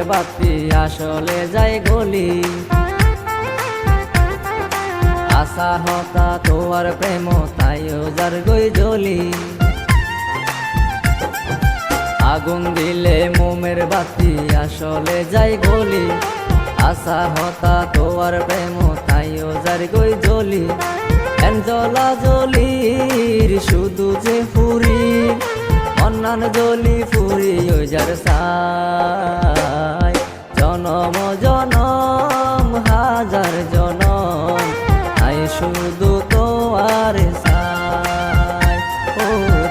বাতি আসলে যায় গলি। আশা হতা তোয়ার প্রেম তাইও যার গই জ্বলি। আগুন দিলে মোমের বাতি আসলে যায় গলি। আশা হতা তোয়ার প্রেম তাইও যার গই জ্বলি। এন জ্বলা জ্বলির শুধু যে ফুরি, অন্যান্য জ্বলি ফুরি ওই যার সাই। জনম জনম হাজার জনম আই শুধু তোয়ার সাই। ও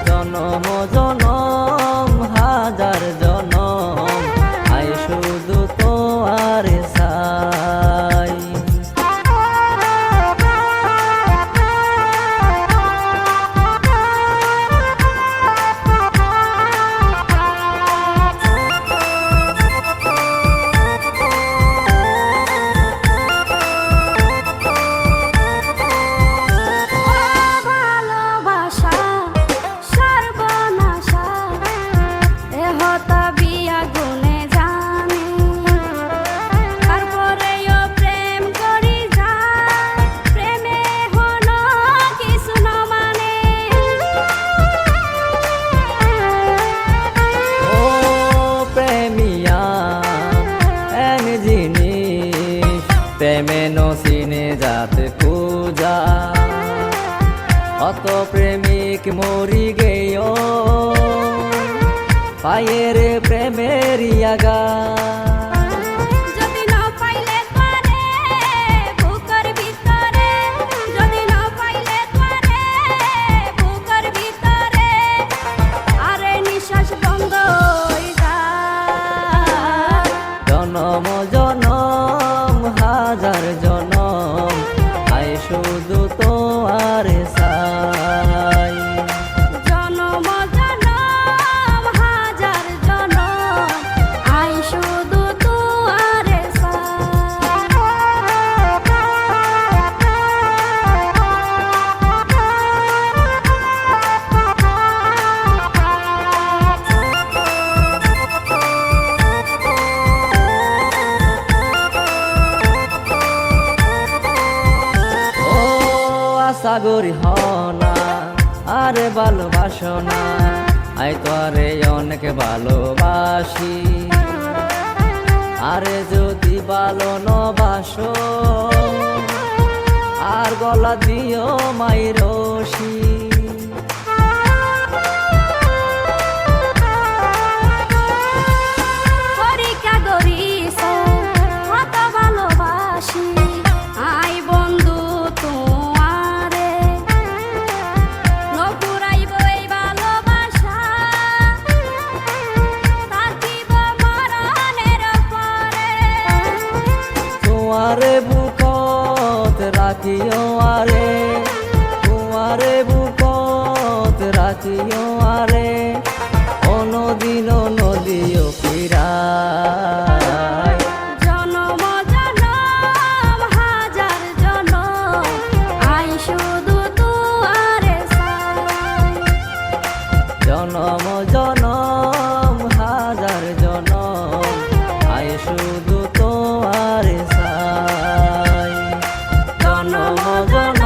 জনম জনম হাজার জনম আই শুধু তোয়ার সাই। প্রেমে নসিনে যাতে পূজা অত প্রেমিক মরি গেও পায়ের প্রেমের আগা। জনম জনম হাজার জনম আই শুধু তোয়ার সাই। জনম জনম হাজার জনম আই শুধু তোয়ার সাগরী হনা আরে ভালোবাসনা আই তো আরে অনেক ভালোবাসি। আরে যদি ভালো নবাসো আর গলা দিও মাই রশি। তোমারে বুকত রাখিও আরে, তোমারে বুকত রাখিও আরে, অনদিন নদীও ফিরায়। জনম জনম হাজার জনম আই শুধু তোয়ার সাই। জনম জনম হাজার জনম আই শুধু তোয়ার সাই। জনম জনম